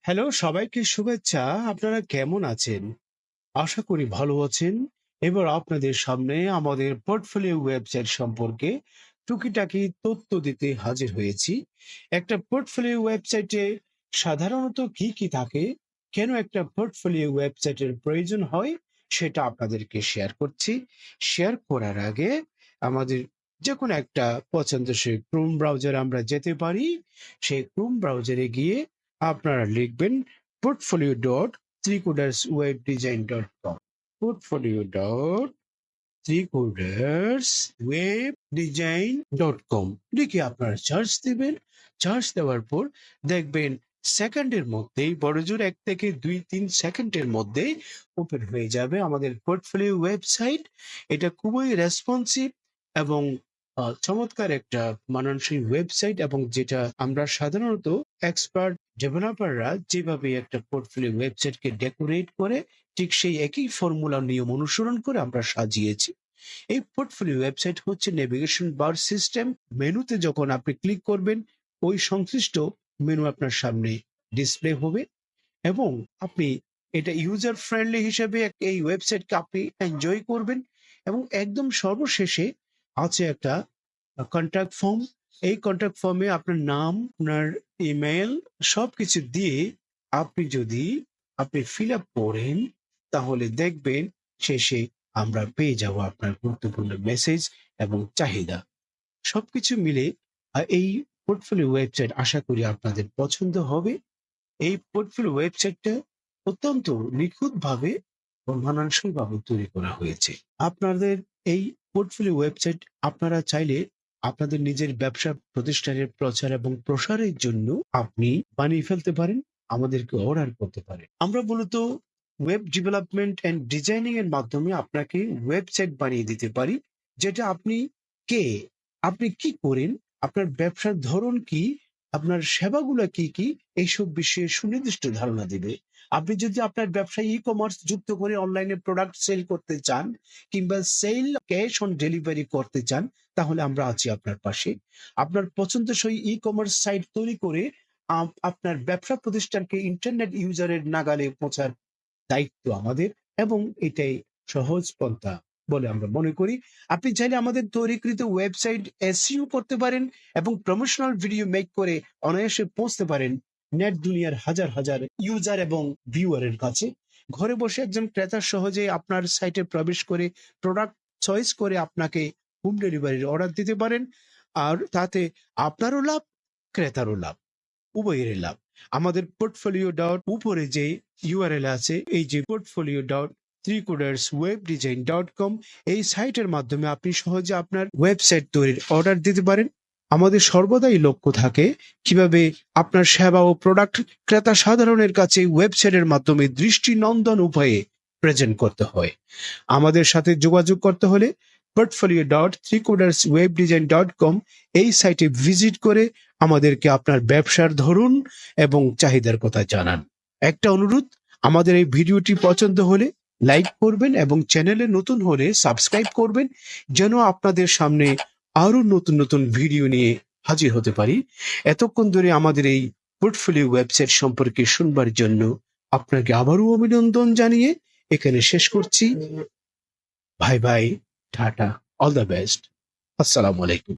Hello, সবাইকে শুভেচ্ছা। আপনারা কেমন আছেন? আশা করি ভালো আছেন। এবার আপনাদের সামনে আমাদের পোর্টফোলিও ওয়েবসাইট সম্পর্কে টুকিটাকি তথ্য দিতে হাজির হয়েছি। একটা পোর্টফোলিও ওয়েবসাইটে সাধারণত কি থাকে, কেন একটা পোর্টফোলিও ওয়েবসাইটের প্রয়োজন হয়, সেটা আপনাদেরকে শেয়ার করছি। শেয়ার করার আগে আমাদের যেকোনো একটা পছন্দসই ক্রোম ব্রাউজারে আমরা যেতে পারি। সেই ক্রোম ব্রাউজারে গিয়ে আপনারা লিখবেন portfolio.3coderswebdesign.com portfolio.3coderswebdesign.com লিখে আপনারা সার্চ দিবেন। সার্চ দেওয়ার পর দেখবেন সেকেন্ডের মধ্যেই, বড়জোর 1 থেকে 2-3 সেকেন্ডের মধ্যেই ওপেন হয়ে যাবে আমাদের পোর্টফোলিও ওয়েবসাইট। এটা খুবই রেসপন্সিভ এবং চমৎকার একটা মানানসই ওয়েবসাইট, এবং যেটা আমরা সাধারণত এক্সপার্ট ডেভেলপাররা যেভাবে একটা পোর্টফোলিও ওয়েবসাইটকে ডেকোরেট করে, ঠিক সেই একই ফর্মুলা নিয়ম অনুসরণ করে আমরা সাজিয়েছি। এই পোর্টফোলিও ওয়েবসাইট হচ্ছে নেভিগেশন বার সিস্টেম। মেনুতে যখন আপনি ক্লিক করবেন, ওই সংশ্লিষ্ট মেনু আপনার সামনে ডিসপ্লে হবে, এবং আপনি এটা ইউজার ফ্রেন্ডলি হিসেবে এই ওয়েবসাইটকে আপনি এনজয় করবেন। এবং একদম সর্বশেষে আছে একটা কন্ট্যাক্ট ফর্ম। এই কন্ট্যাক্ট ফর্মে আপনার নাম, আপনার ইমেল সবকিছু দিয়ে আপনি ফিল আপ করেন, তাহলে দেখবেন শেষে আমরা পেয়ে যাব আপনার গুরুত্বপূর্ণ মেসেজ এবং চাহিদা। সবকিছু মিলে এই পোর্টফোলিও ওয়েবসাইট আশা করি আপনাদের পছন্দ হবে। এই পোর্টফোলিও ওয়েবসাইটটা অত্যন্ত নিখুঁতভাবে ও মানানসইভাবে তৈরি করা হয়েছে। আপনাদের এই পোর্টফোলিও ওয়েবসাইট আপনারা চাইলে আপনাদের নিজের ব্যবসা প্রতিষ্ঠানের প্রচার এবং প্রসারের জন্য আপনি বানিয়ে ফেলতে পারেন, আমাদেরকে অর্ডার করতে পারেন। আমরা মূলত ওয়েব ডেভেলপমেন্ট এন্ড ডিজাইনিং এর মাধ্যমে আপনাকে ওয়েবসাইট বানিয়ে দিতে পারি। যেটা আপনি কে, আপনি কি করেন, আপনার ব্যবসার ধরন কি, আপনার সেবাগুলো কি এইসব বিষয়ে সুনির্দিষ্ট ধারণা দিবে। আপনি যদি আপনার ব্যবসায় ই-কমার্স যুক্ত করে অনলাইনে প্রোডাক্ট সেল করতে চান, কিংবা সেল ক্যাশ অন ডেলিভারি করতে চান, তাহলে আমরা আছি আপনার পাশে। আপনার পছন্দসই ই-কমার্স সাইট তৈরি করে আপনার ব্যবসা প্রতিষ্ঠানকে ইন্টারনেট ইউজারের নাগালে পৌঁছার দায়িত্ব আমাদের, এবং এটাই সহজ পন্থা বলে আমরা মনে করি। আপনি চাইলে আমাদের তৈরিকৃত ওয়েবসাইট এসইও করতে পারেন এবং প্রমোশনাল ভিডিও মেক করে অনায়াসে পৌঁছতে পারেন নেট দুনিয়ার হাজার হাজার ইউজার এবং ভিউয়ারের কাছে। ঘরে বসে একজন ক্রেতা সহজে আপনার সাইটে প্রবেশ করে প্রোডাক্ট চয়েস করে আপনাকে হোম ডেলিভারির অর্ডার দিতে পারেন। আর তাতে আপনারও লাভ, ক্রেতারও লাভ, উভয়ের লাভ। আমাদের পোর্টফোলিও ডট উপরে যে ইউআরএল আছে, এই যে portfolio.3coderswebdesign.com, এই সাইটের মাধ্যমে আপনি সহজে আপনার ওয়েবসাইট তৈরির অর্ডার দিতে পারেন। আমাদের সর্বদাই লক্ষ্য থাকে কিভাবে আপনার সেবা ও প্রোডাক্ট ক্রেতা সাধারণের কাছে ওয়েবসাইটের মাধ্যমে দৃষ্টিনন্দন উপায়ে প্রেজেন্ট করতে হয়। আমাদের সাথে যোগাযোগ করতে হলে portfolio.3coderswebdesign.com এই সাইটে ভিজিট করে আমাদেরকে আপনার ব্যবসার ধরন এবং চাহিদার কথা জানান। একটা অনুরোধ, আমাদের এই ভিডিওটি পছন্দ হলে লাইক করবেন এবং চ্যানেলে নতুন হলে সাবস্ক্রাইব করবেন, যেন আপনাদের সামনে আরো নতুন নতুন ভিডিও নিয়ে হাজির হতে পারি। এতক্ষণ ধরে আমাদের এই পোর্টফোলিও ওয়েবসাইট সম্পর্কে শুনবার জন্য আপনাকে আবারও অভিনন্দন জানিয়ে এখানে শেষ করছি। Bye bye, tata, all the best, আসসালামু আলাইকুম।